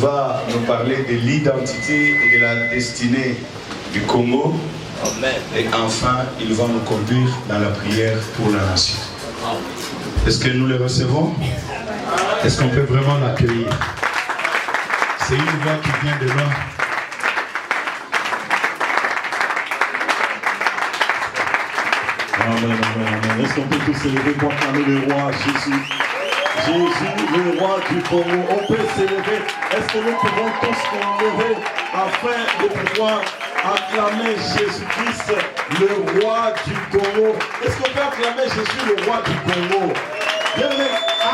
va nous parler de l'identité et de la destinée du Congo. Amen. Et enfin, il va nous conduire dans la prière pour la nation. Est-ce que nous le recevons? Est-ce qu'on peut vraiment l'accueillir? C'est une voix qui vient de loin. Amen, amen, amen. Est-ce qu'on peut tous se lever pour acclamer le roi Jésus? Jésus, le roi du Congo. On peut s'élever. Est-ce que nous pouvons tous nous lever afin de pouvoir acclamer Jésus-Christ, le roi du Congo? Est-ce qu'on peut acclamer Jésus, le roi du Congo? Bien,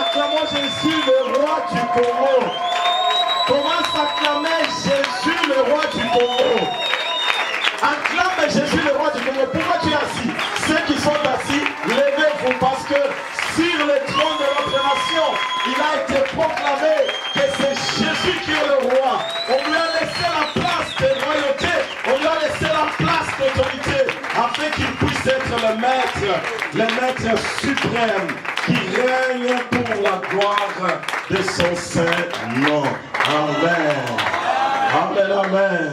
acclamons Jésus, le roi du Congo. Commence à acclamer Jésus, le roi du Congo. Acclame Jésus, le roi du Congo. Pourquoi tu es assis? Ceux qui sont assis, levez-vous parce que sur le trône de notre nation, il a été proclamé que c'est Jésus qui est le roi. On lui a laissé la place de royauté, on lui a laissé la place d'autorité, afin qu'il puisse être le maître suprême qui règne pour la gloire de son saint nom. Amen. Amen, amen.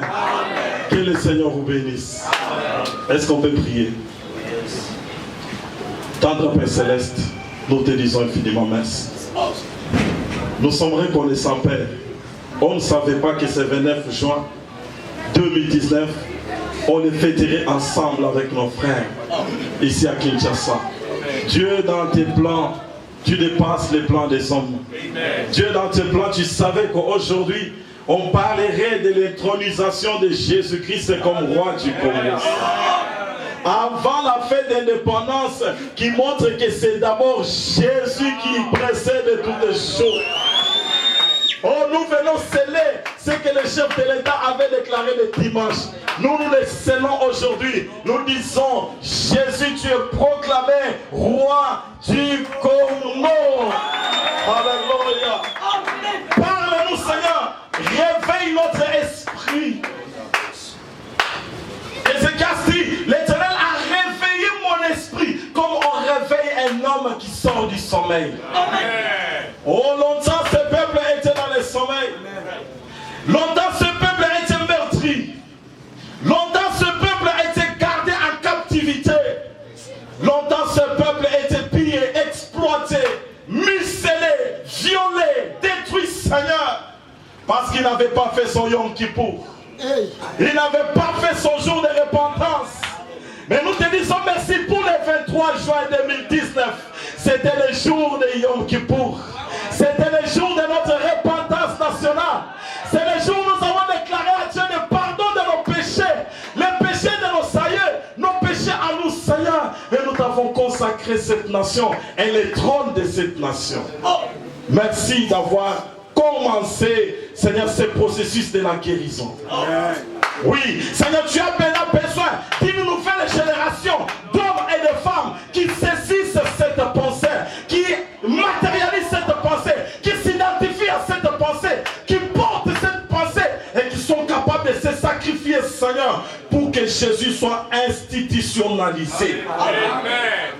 Que le Seigneur vous bénisse. Est-ce qu'on peut prier? Tendre Père Céleste, nous te disons infiniment merci. Nous sommes reconnaissants, Père. On ne savait pas que ce 29 juin 2019, on le fêterait ensemble avec nos frères ici à Kinshasa. Dieu, dans tes plans, tu dépasses les plans des hommes. Dieu, dans tes plans, tu savais qu'aujourd'hui, on parlerait de l'intronisation de Jésus-Christ comme roi du Congo. Avant la fête d'indépendance, qui montre que c'est d'abord Jésus qui précède toutes les choses. Oh, nous venons sceller ce que le chef de l'État avait déclaré le dimanche. Nous le scellons aujourd'hui. Nous disons, Jésus, tu es proclamé roi du Congo. Alléluia. Parle-nous, Seigneur. Réveille notre esprit. Ézéchias dit, l'Éternel a réveillé mon esprit comme on réveille un homme qui sort du sommeil. Amen. Oh, longtemps ce peuple était dans le sommeil. Longtemps ce peuple était meurtri. Longtemps ce peuple était gardé en captivité. Longtemps ce peuple était pillé, exploité, muselé, violé, détruit, Seigneur. Parce qu'il n'avait pas fait son Yom Kippour. Il n'avait pas fait son jour de repentance. Mais nous te disons merci pour le 23 juin 2019. C'était le jour de Yom Kippour. C'était le jour de notre repentance nationale. C'est le jour où nous avons déclaré à Dieu le pardon de nos péchés. Les péchés de nos aïeux. Nos péchés à nous, Seigneur. Et nous avons consacré cette nation et le trône de cette nation. Merci d'avoir commencé, Seigneur, ce processus de la guérison. Oui, Seigneur, tu as besoin d'une nouvelle génération d'hommes et de femmes qui saisissent cette pensée, qui matérialisent cette pensée, qui s'identifient à cette pensée, qui portent cette pensée et qui sont capables de se sacrifier, Seigneur, pour que Jésus soit institutionnalisé. Amen.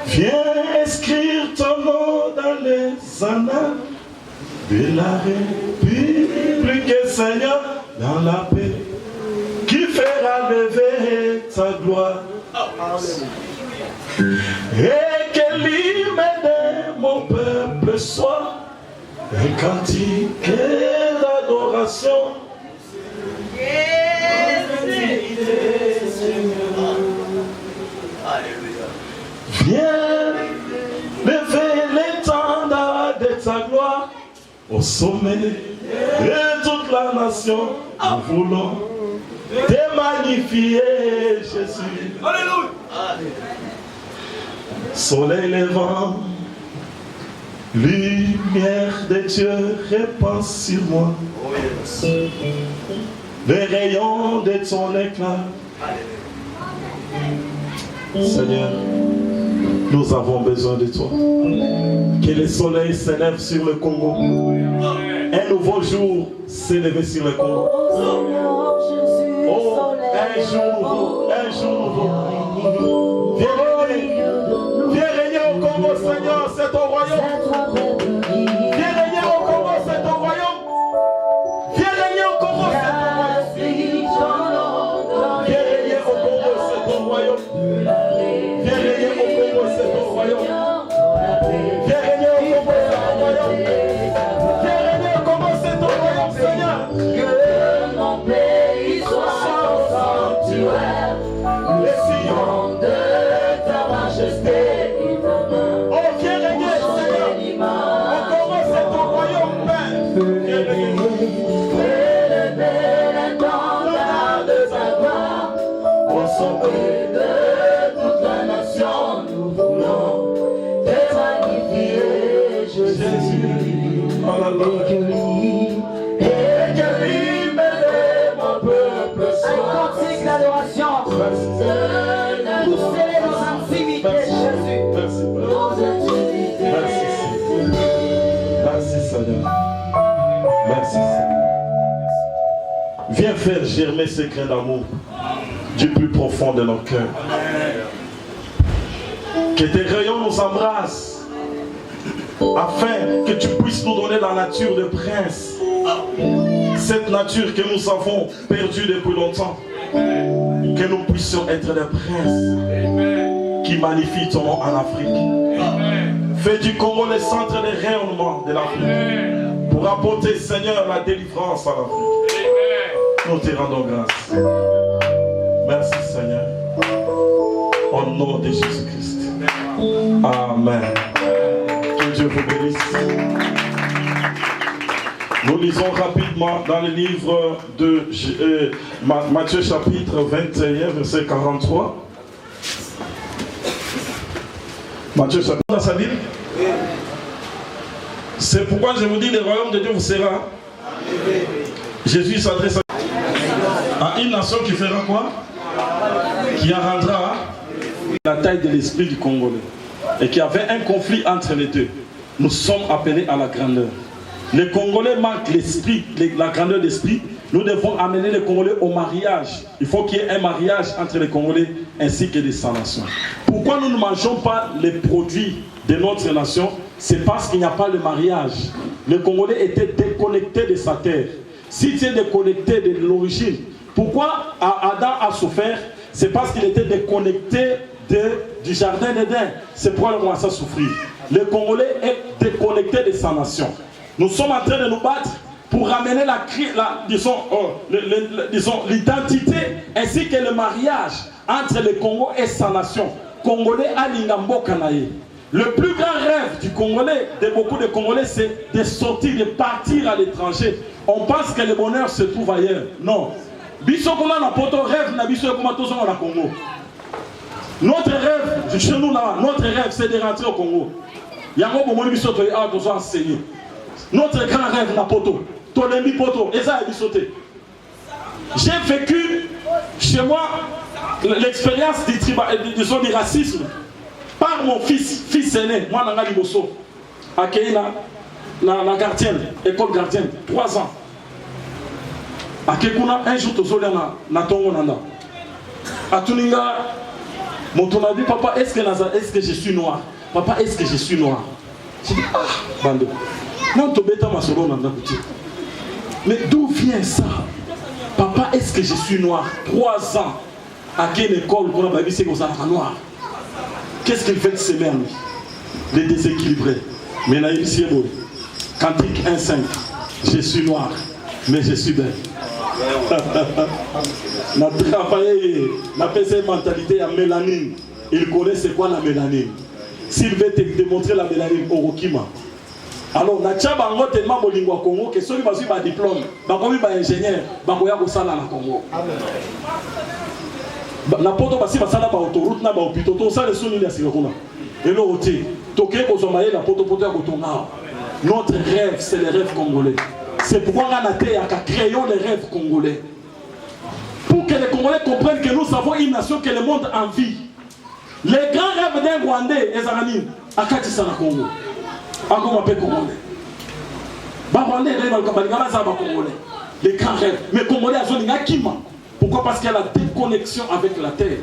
Viens inscrire ton nom dans les annales de la République, Seigneur, dans la paix, qui fera lever ta gloire. Et que l'hymne de mon peuple soit un cantique d'adoration. Viens lever l'étendard de ta gloire au sommet de toute la nation. Nous voulons te magnifier, Jésus. Alléluia. Soleil levant, lumière de Dieu répand sur moi. Les rayons de ton éclat. Seigneur, nous avons besoin de toi. Que le soleil s'élève sur le Congo. Un nouveau jour s'élève sur le Congo. Oh, un jour nouveau. Viens régner au Congo, Seigneur, c'est ton royaume. mon peuple Un cantique d'adoration. Poussez nos intimités, Jésus. Merci, Père. Merci, Seigneur. Merci, Seigneur. Viens faire germer ces grains d'amour du plus profond de nos cœurs. Que tes rayons nous embrassent, afin que tu puisses nous donner la nature de prince. Cette nature que nous avons perdue depuis longtemps. Que nous puissions être des princes qui magnifient ton nom en Afrique. Fais du Congo le centre de rayonnement de l'Afrique pour apporter, Seigneur, la délivrance à l'Afrique. Nous te rendons grâce. Merci, Seigneur. Au nom de Jésus-Christ. Amen. Que Dieu vous bénisse. Nous lisons rapidement dans le livre de Matthieu chapitre 21, verset 43. Matthieu chapitre dans sa Bible. C'est pourquoi je vous dis, le royaume de Dieu vous sera. Jésus s'adresse à une nation qui fera quoi? Qui en rendra la taille de l'esprit du Congolais. Et qui avait un conflit entre les deux. Nous sommes appelés à la grandeur. Les Congolais manquent l'esprit, la grandeur d'esprit. Nous devons amener les Congolais au mariage. Il faut qu'il y ait un mariage entre les Congolais ainsi que les 100 nations. Pourquoi nous ne mangeons pas les produits de notre nation? C'est parce qu'il n'y a pas de mariage. Le Congolais était déconnecté de sa terre. Si tu es déconnecté de l'origine, pourquoi Adam a souffert? C'est parce qu'il était déconnecté du jardin d'Éden. C'est pourquoi il a commencé à souffrir. Le Congolais est déconnecté de sa nation. Nous sommes en train de nous battre pour ramener l'identité ainsi que le mariage entre le Congo et sa nation. Congolais à Lingambo Kanaye. Le plus grand rêve du Congolais, de beaucoup de Congolais, c'est de sortir, de partir à l'étranger. On pense que le bonheur se trouve ailleurs. Non. Bisokona na poto rêve na biso comme tous on a Congo. Notre rêve, chez nous là, notre rêve c'est de rentrer au Congo. Yango bomoni biso to a tous enseigner. Notre grand rêve na poto, Tolembi poto, eza bisoté. J'ai vécu chez moi l'expérience du racisme par mon fils aîné, moi nanga liboso, accueilli la gardienne, école gardienne, 3 ans. Akekuna un jour tozolya na tongo nanda. Atuninga moto na dit papa est-ce que je suis noir? Papa est-ce que je suis noir? J'ai dit ah bando. Non tobeta masolo nanda kuti. Mais d'où vient ça? Papa est-ce que je suis noir? 3 ans. À quelle école pour la baby c'est qu'on s'en noir? Qu'est-ce qu'il fait de ses mères? Les déséquilibrés. Mais là il est beau. Cantique 1:5. Je suis noir, mais je suis belle. On a travaillé, on a fait cette mentalité à mélanine. Il connaît c'est quoi la mélanine. S'il veut te démontrer la mélanine, Orokima. Alors, on a tellement de lingua Congo que ceux qui ont un diplôme, ils sont ingénieurs, ils sont en Congo. Na poto basi basala ba autoroute na ba hôpital to ça les soni la sirona et le routier toké ko zomaye la poto ya kotonga. Notre rêve c'est le rêve congolais. C'est pourquoi on a créons les rêves congolais. Pour que les Congolais comprennent que nous avons une nation que le monde envie. Les grands rêves d'un Rwandais et Zarani akatisa na Congo. Encore un peu congolais. Ba Rwandais rêve al kabalingana za ba congolais. Les grands rêves mais congolais a zoninga kima. Pourquoi? Parce qu'il y a la déconnexion avec la terre.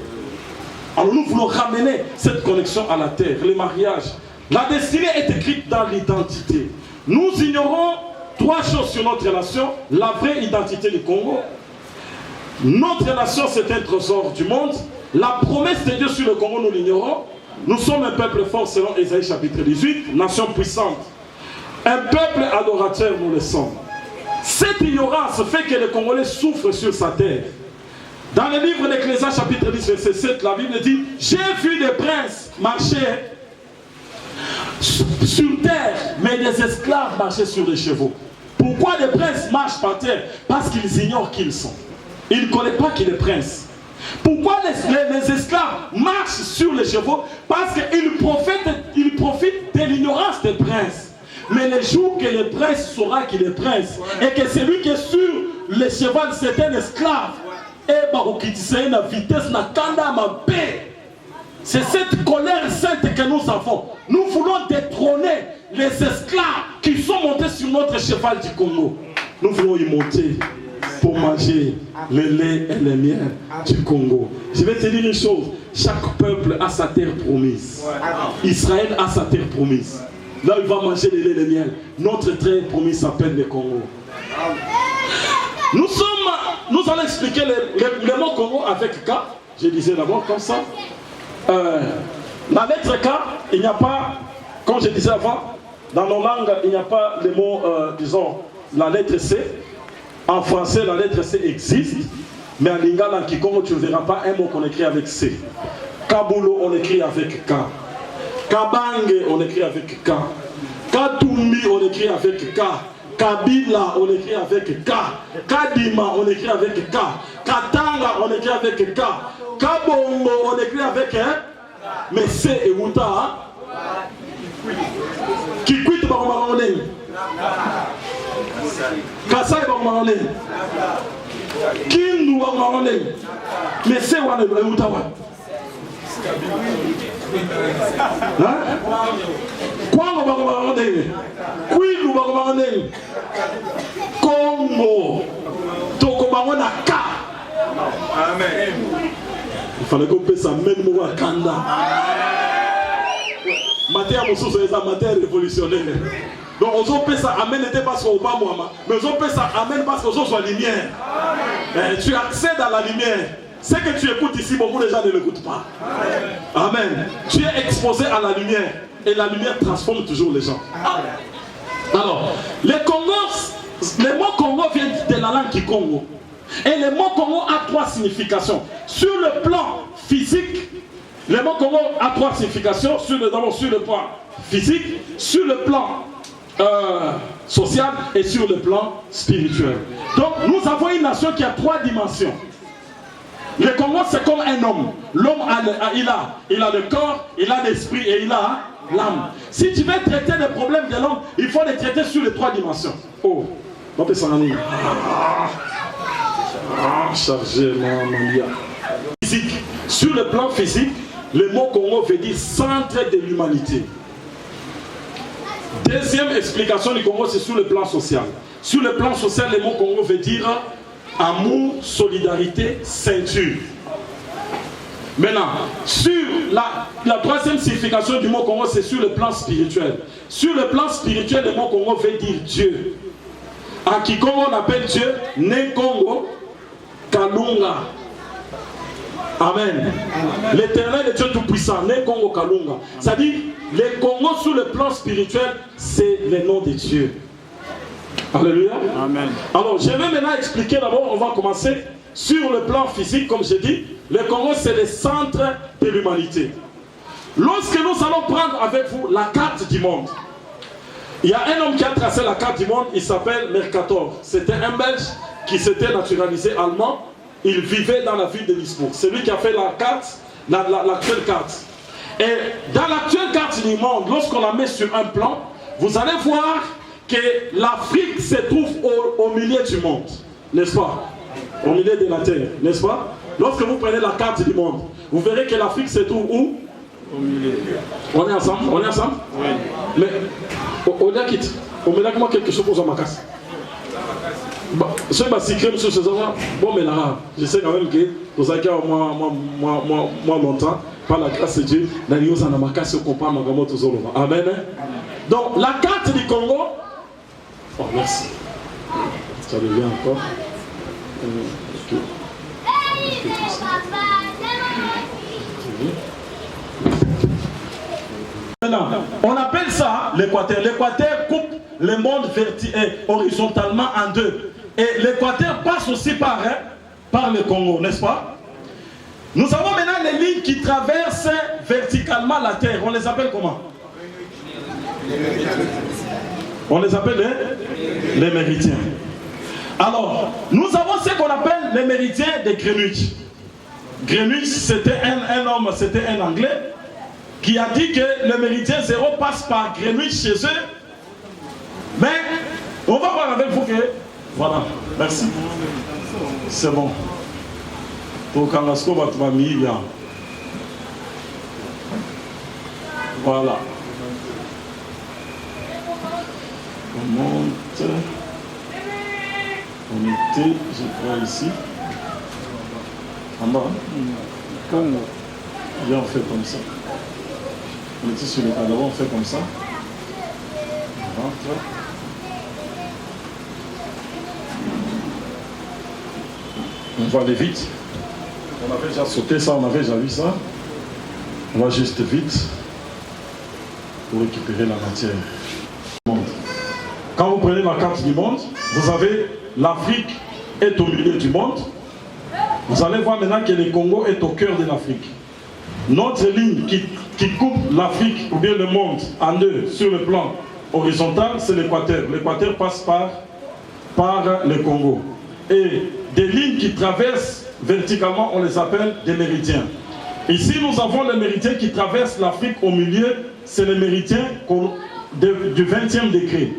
Alors nous voulons ramener cette connexion à la terre, le mariage. La destinée est écrite dans l'identité. Nous ignorons 3 choses sur notre nation. La vraie identité du Congo. Notre nation c'est un trésor du monde. La promesse de Dieu sur le Congo nous l'ignorons. Nous sommes un peuple fort selon Ésaïe chapitre 18. Nation puissante. Un peuple adorateur nous le sommes. Cette ignorance fait que les Congolais souffrent sur sa terre. Dans le livre d'Ecclésiaste chapitre 10 verset 7, la Bible dit: j'ai vu des princes marcher sur terre, mais des esclaves marcher sur les chevaux. Pourquoi les princes marchent par terre? Parce qu'ils ignorent qui ils sont. Ils ne connaissent pas qui est le prince. Pourquoi les esclaves marchent sur les chevaux? Parce qu'ils profitent de l'ignorance des princes. Mais le jour que le prince saura qu'il est prince, et que celui qui est sur le cheval, c'est un esclave, et c'est une vitesse, c'est cette colère sainte que nous avons. Nous voulons détrôner les esclaves qui sont montés sur notre cheval du Congo. Nous voulons y monter pour manger le lait et le miel du Congo. Je vais te dire une chose. Chaque peuple a sa terre promise. Israël a sa terre promise. Là, il va manger le lait et le miel. Notre terre promise s'appelle le Congo. Nous allons expliquer le mot Congo avec K. Je disais d'abord comme ça. La lettre K, il n'y a pas, comme je disais avant, dans nos langues, il n'y a pas le mot, disons, la lettre C. En français, la lettre C existe, mais en lingala, en Kikongo, tu ne verras pas un mot qu'on écrit avec C. Kabulo, on écrit avec K. Kabange, on écrit avec K. Katumbi, on écrit avec K. Kabila, on écrit avec K. Kadima, on écrit avec K. Katanga, on écrit avec K. Kabongo, on écrit avec mais C et Wuta. Kikwit, on écrit. Kasai Bangmalone, Kindu Bangmalone, mais c'est one of Utawa. Kwango Bangmalone, Kwilu Bangmalone, Congo, Tokobangona Ka. Amen. Il fallait qu'on paie ça même au Wakanda. Matière Moussou, c'est la matière révolutionnaire. Donc, on peut ça amène n'était pas ce qu'on va moi, mais on peut ça amène parce qu'on soit lumière. Tu accèdes à la lumière. Ce que tu écoutes ici, beaucoup de gens ne l'écoutent pas. Amen. Tu es exposé à la lumière et la lumière transforme toujours les gens. Alors, le mot Congo vient de la langue Kikongo. Et le mot Congo a trois significations. Sur le plan physique, le mot Congo a trois significations. Sur le plan physique, sur le plan social et sur le plan spirituel. Donc nous avons une nation qui a trois dimensions. Le Congo c'est comme un homme. L'homme il a le corps, il a l'esprit et il a l'âme. Si tu veux traiter les problèmes de l'homme, il faut les traiter sur les trois dimensions. Oh, on peut s'en aller. Chargé, physique. Sur le plan physique, le mot Congo veut dire centre de l'humanité. Deuxième explication du Congo, c'est sur le plan social. Sur le plan social, le mot Congo veut dire amour, solidarité, ceinture. Maintenant, sur la troisième signification du mot Congo, c'est sur le plan spirituel. Sur le plan spirituel, le mot Congo veut dire Dieu. En Kikongo, on appelle Dieu Ne Congo Kalunga. Amen. L'Éternel est Dieu tout-puissant. Ne Congo Kalunga. C'est-à-dire, le Congo sur le plan spirituel, c'est le nom de Dieu. Alléluia. Amen. Alors, je vais maintenant expliquer d'abord, on va commencer sur le plan physique, comme j'ai dit. Le Congo, c'est le centre de l'humanité. Lorsque nous allons prendre avec vous la carte du monde, il y a un homme qui a tracé la carte du monde, il s'appelle Mercator. C'était un Belge qui s'était naturalisé allemand. Il vivait dans la ville de Lisbourg. C'est lui qui a fait la carte, l'actuelle carte. Et dans l'actuelle carte du monde, lorsqu'on la met sur un plan, vous allez voir que l'Afrique se trouve au milieu du monde, n'est-ce pas? Au milieu de la terre, n'est-ce pas? Lorsque vous prenez la carte du monde, vous verrez que l'Afrique se trouve où? Au milieu. On est ensemble? On est ensemble? Oui. Mais, on est quitte. On met là comment quelque chose pour ma casse. Ce qui est sur ce moment, bon, mais là, je sais quand même que vous avez moi longtemps, par la grâce de Dieu, Amen. Donc, la carte du Congo. Oh, merci. Ça revient encore. Maintenant, on appelle ça l'équateur. L'équateur coupe le monde horizontalement en deux. Et l'équateur passe aussi par le Congo, n'est-ce pas? Nous avons maintenant les lignes qui traversent verticalement la terre. On les appelle comment? On les appelle les méridiens. Alors, nous avons ce qu'on appelle les méridiens de Greenwich. Greenwich, c'était un homme, c'était un Anglais, qui a dit que le méridien 0 passe par Greenwich chez eux Mais on va voir avec vous que... Voilà, merci. C'est bon. Pour Kangasko, va te bien. Voilà. On monte. On était, je crois, ici. En bas. Viens, on fait comme ça. On était sur le cadre, on fait comme ça. On rentre. On va aller vite. On avait déjà sauté ça, on avait déjà vu ça. On va juste vite pour récupérer la matière. Quand vous prenez la carte du monde, vous avez l'Afrique est au milieu du monde. Vous allez voir maintenant que le Congo est au cœur de l'Afrique. Notre ligne qui coupe l'Afrique ou bien le monde en deux sur le plan horizontal, c'est l'équateur. L'équateur passe par le Congo. Et des lignes qui traversent verticalement, on les appelle des méridiens. Ici, nous avons le méridien qui traverse l'Afrique au milieu, c'est le méridien du 20e degré.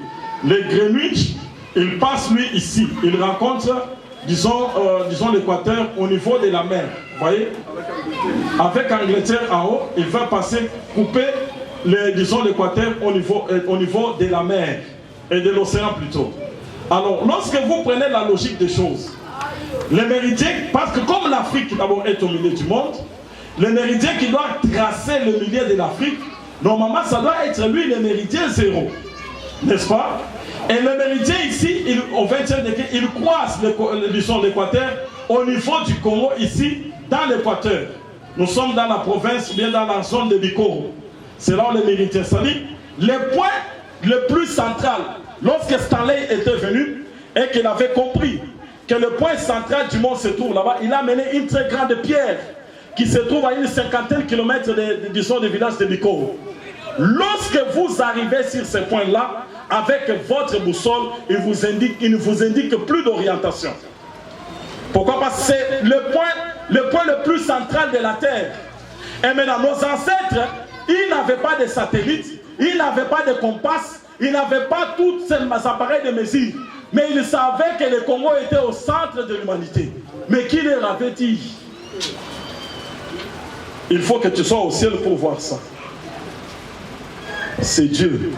Le Greenwich, il passe lui ici, il rencontre, disons l'équateur au niveau de la mer. Vous voyez? Avec Angleterre en haut, il va passer, couper, l'équateur au niveau de la mer et de l'océan plutôt. Alors, lorsque vous prenez la logique des choses, le méridien, parce que comme l'Afrique d'abord est au milieu du monde, le méridien qui doit tracer le milieu de l'Afrique, normalement ça doit être lui le méridien 0. N'est-ce pas? Et le méridien ici, au 20e degré, il croise l'équateur au niveau du Congo, ici, dans l'équateur. Nous sommes dans la province, bien dans la zone de Bikoro. C'est là où le méridien s'allie. Le point le plus central, lorsque Stanley était venu et qu'il avait compris que le point central du monde se trouve là-bas, il a mené une très grande pierre qui se trouve à une 50aine de kilomètres du village de Bikoro. Lorsque vous arrivez sur ce point-là, avec votre boussole, il ne vous indique plus d'orientation. Pourquoi? Parce que c'est le point le plus central de la Terre. Et maintenant, nos ancêtres, ils n'avaient pas de satellites, ils n'avaient pas de compas, ils n'avaient pas tous ces appareils de mesure. Mais ils savaient que le Congo était au centre de l'humanité. Mais qui leur avait dit? Il faut que tu sois au ciel pour voir ça. C'est Dieu.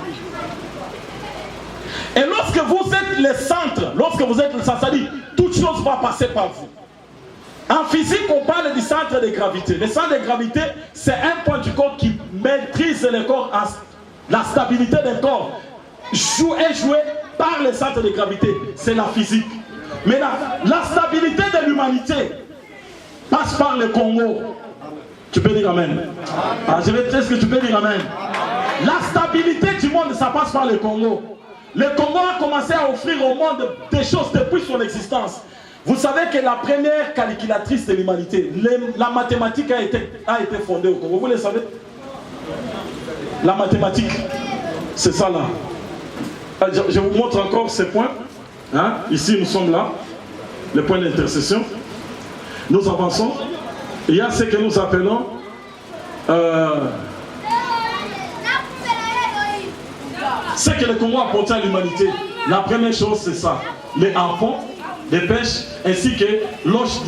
Et lorsque vous êtes le centre, lorsque vous êtes le centre, ça dit, toute chose va passer par vous. En physique, on parle du centre de gravité. Le centre de gravité, c'est un point du corps qui maîtrise le corps, la stabilité du corps. Est joué par le centre de gravité, c'est la physique. Mais la stabilité de l'humanité passe par le Congo. Tu peux dire amen. Ah, je vais te dire ce que tu peux dire amen. La stabilité du monde, ça passe par le Congo. Le Congo a commencé à offrir au monde des choses depuis son existence. Vous savez que la première calculatrice de l'humanité, la mathématique a été fondée au Congo. Vous le savez? La mathématique, c'est ça là. Je vous montre encore ces points. Hein? Ici, nous sommes là. Le point d'intersection. Nous avançons. Il y a ce que nous appelons ce que le Congo a apporté à l'humanité. La première chose, c'est ça. Les harpons, les pêches, ainsi que l'os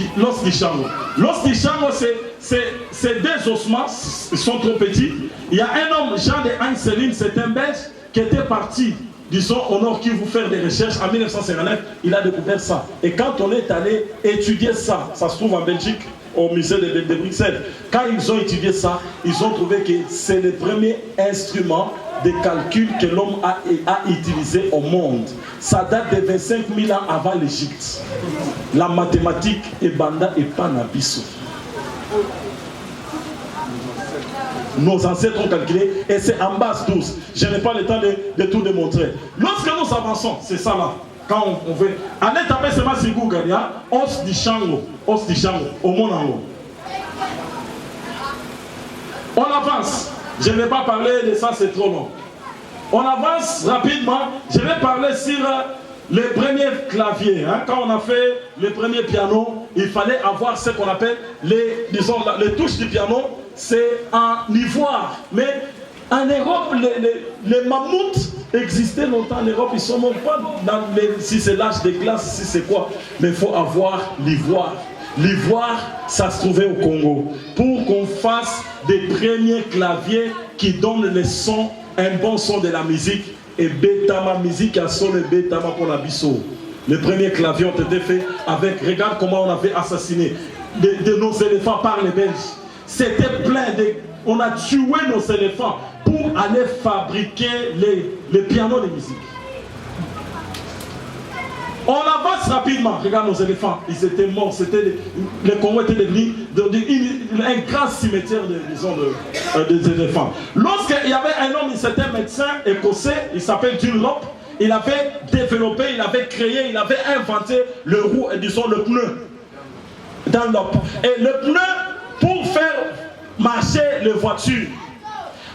du chango. L'os du chango, c'est des ossements, ils sont trop petits. Il y a un homme, Jean de Anseline, c'est un Belge, qui était parti, disons, au Nord Kivu faire des recherches. En 1959, il a découvert ça. Et quand on est allé étudier ça, ça se trouve en Belgique, au musée de Bruxelles. Quand ils ont étudié ça, ils ont trouvé que c'est le premier instrument de calcul que l'homme a utilisé au monde. Ça date de 25 000 ans avant l'Égypte. La mathématique est banda et panabiso. Nos ancêtres ont calculé et c'est en base 12. Je n'ai pas le temps de tout démontrer. Lorsque nous avançons, c'est ça là. Quand on veut. Allez taper seulement sur Google, il y a os du chango, au monde en haut. On avance. Je ne vais pas parler de ça, c'est trop long. On avance rapidement. Je vais parler sur les premiers claviers. Hein. Quand on a fait les premiers pianos, il fallait avoir ce qu'on appelle les touches du piano. C'est en ivoire. Mais en Europe, les mammouths existé longtemps en Europe, ils ne sont même pas dans si c'est l'âge des glaces, si c'est quoi. Mais il faut avoir l'ivoire. L'ivoire, ça se trouvait au Congo. Pour qu'on fasse des premiers claviers qui donnent les sons, un bon son de la musique. Et Betama, musique à son et Betama pour la bisso. Les premiers claviers ont été faits avec, regarde comment on avait assassiné de nos éléphants par les Belges. C'était plein de... On a tué nos éléphants pour aller fabriquer les pianos de musique. On avance rapidement. Regarde nos éléphants. Ils étaient morts. Le Congo était devenu un grand cimetière des éléphants. Lorsqu'il y avait un homme, c'était un médecin écossais, il s'appelle Dunlop. Il avait développé, il avait créé, il avait inventé le pneu Dunlop. Et le pneu pour faire marcher les voitures.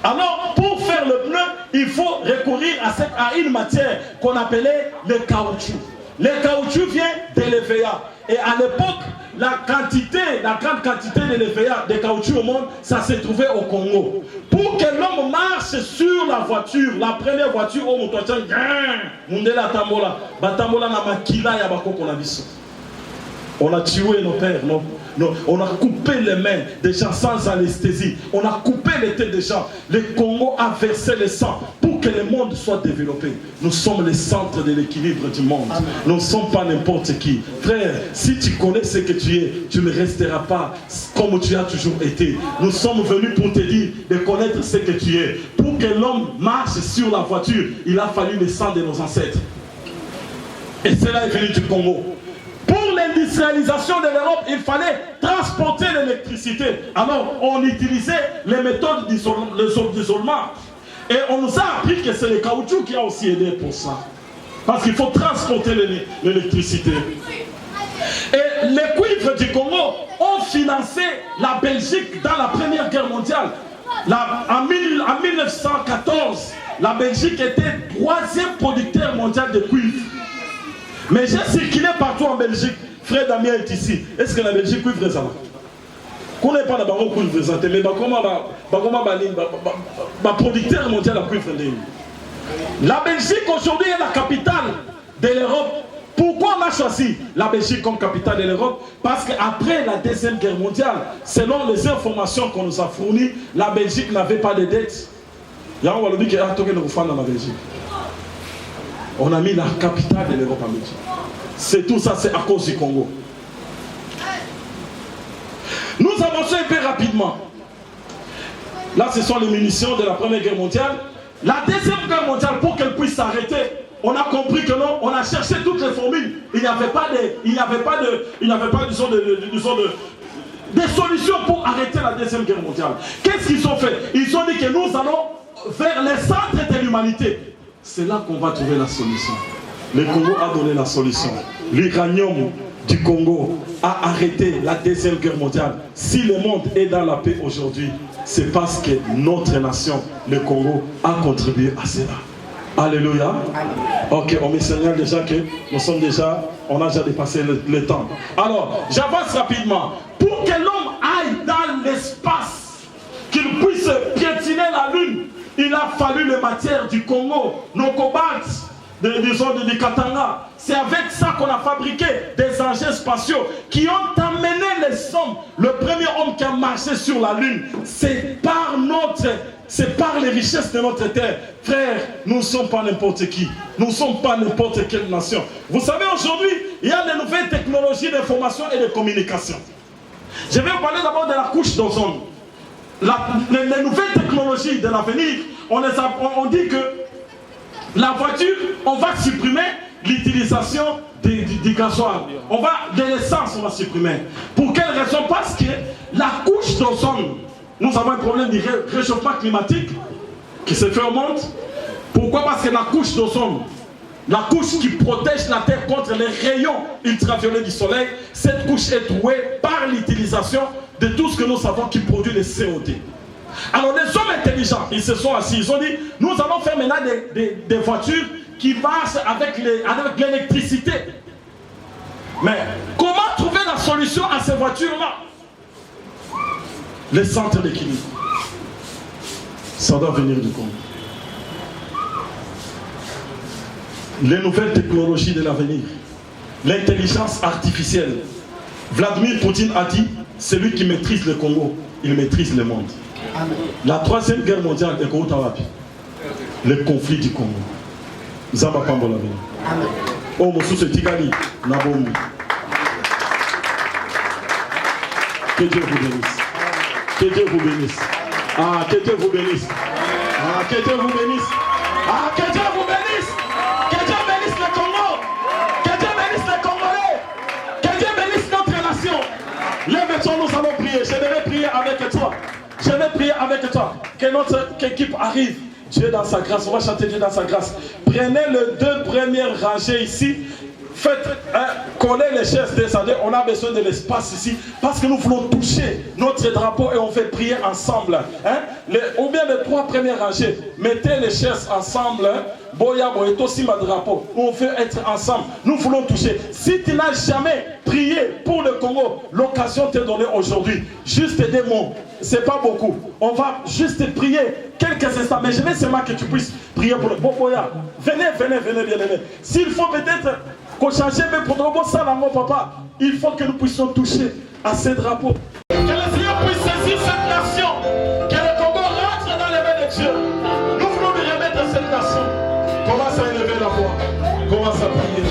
Alors, pour faire le pneu, il faut recourir à une matière qu'on appelait le caoutchouc. Le caoutchouc vient de l'EVA. Et à l'époque, la grande quantité de l'EVA, de caoutchouc au monde, ça s'est trouvé au Congo. Pour que l'homme marche sur la voiture, la première voiture, on a tué nos pères, on a coupé les mains des gens sans anesthésie. On a coupé les têtes des gens. Le Congo a versé le sang pour que le monde soit développé. Nous sommes le centre de l'équilibre du monde. Amen. Nous ne sommes pas n'importe qui. Frère, si tu connais ce que tu es, tu ne resteras pas comme tu as toujours été. Nous sommes venus pour te dire de connaître ce que tu es. Pour que l'homme marche sur la voiture, il a fallu le sang de nos ancêtres. Et cela est venu du Congo. Pour l'industrialisation de l'Europe, il fallait transporter l'électricité. Alors, on utilisait les méthodes d'isolement. Et on nous a appris que c'est le caoutchouc qui a aussi aidé pour ça. Parce qu'il faut transporter l'électricité. Et les cuivres du Congo ont financé la Belgique dans la Première Guerre mondiale. En 1914, la Belgique était 3e producteur mondial de cuivre. Mais j'ai circulé partout en Belgique. Frère Damien est ici. Est-ce que la Belgique cuivre ça? Qu'on n'est pas dans le cuivre ça, mais comment producteur mondial à cuivre. La Belgique aujourd'hui est la capitale de l'Europe. Pourquoi on a choisi la Belgique comme capitale de l'Europe? Parce qu'après la Deuxième Guerre mondiale, selon les informations qu'on nous a fournies, la Belgique n'avait pas de dettes. On a mis la capitale de l'Europe en Belgique. C'est tout ça, c'est à cause du Congo. Nous avançons un peu rapidement. Là, ce sont les munitions de la Première Guerre mondiale. La Deuxième Guerre mondiale, pour qu'elle puisse s'arrêter, on a compris que non, on a cherché toutes les formules. Il n'y avait pas des solutions pour arrêter la Deuxième Guerre mondiale. Qu'est-ce qu'ils ont fait? Ils ont dit que nous allons vers les centres de l'humanité. C'est là qu'on va trouver la solution. Le Congo a donné la solution. L'uranium du Congo a arrêté la Deuxième Guerre mondiale. Si le monde est dans la paix aujourd'hui, c'est parce que notre nation, le Congo, a contribué à cela. Alléluia. Ok, on me signale déjà que on a déjà dépassé le temps. Alors, j'avance rapidement. Pour que l'homme aille dans l'espace, qu'il puisse piétiner la lune, il a fallu les matières du Congo, nos cobalts, du Katanga. C'est avec ça qu'on a fabriqué des engins spatiaux qui ont amené les hommes. Le premier homme qui a marché sur la lune, c'est par les richesses de notre terre. Frère, nous ne sommes pas n'importe qui. Nous ne sommes pas n'importe quelle nation. Vous savez, aujourd'hui, il y a de nouvelles technologies d'information et de communication. Je vais vous parler d'abord de la couche d'ozone. Les nouvelles technologies de l'avenir, on dit que la voiture, on va supprimer l'utilisation du gasoil. De l'essence, on va supprimer. Pour quelle raison? Parce que la couche d'ozone, nous avons un problème de réchauffement climatique qui se fait au monde. Pourquoi? Parce que la couche d'ozone, la couche qui protège la Terre contre les rayons ultraviolets du soleil, cette couche est trouée par l'utilisation de tout ce que nous savons qui produit le CO2. Alors les hommes intelligents, ils se sont assis, ils ont dit, nous allons faire maintenant des voitures qui marchent avec l'électricité. Mais comment trouver la solution à ces voitures-là? Les centres d'équilibre. Ça doit venir du Congo. les nouvelles technologies de l'avenir, l'intelligence artificielle. Vladimir Poutine a dit, celui qui maîtrise le Congo, il maîtrise le monde. Amen. La troisième guerre mondiale est le conflit du Congo. Zamba Pambola. Amen. Oh, mon sous Tikali, Nabombi. Que Dieu vous bénisse. Que Dieu vous bénisse. Ah, que Dieu vous bénisse. Ah, que Dieu vous bénisse. Ah, que Dieu vous bénisse. Que Dieu bénisse le Congo. Que Dieu bénisse les Congolais. Que Dieu bénisse notre nation. Lève-toi, nous allons prier. Je vais prier avec toi. Je vais prier avec toi. Que notre équipe arrive. Dieu dans sa grâce. On va chanter Dieu dans sa grâce. Prenez les deux premières rangées ici. Faites coller les chaises descendez. On a besoin de l'espace ici parce que nous voulons toucher notre drapeau et on fait prier ensemble. Ou bien les trois premières rangées. Mettez les chaises ensemble. Boya Boyeto Sima drapeau. On veut être ensemble. Nous voulons toucher. Si tu n'as jamais prié pour le Congo, l'occasion t'est donnée aujourd'hui. Juste des mots. C'est pas beaucoup. On va juste prier quelques instants. Mais je veux seulement que tu puisses prier pour le Boya. Venez, bien aimé. S'il faut peut-être qu'on change pour ça, papa, il faut que nous puissions toucher à ces drapeaux. Que le Seigneur puisse saisir cette nation. Que le Congo rentre dans les mains de Dieu. Nous voulons lui remettre à cette nation. Commence à élever la voix. Commence à prier.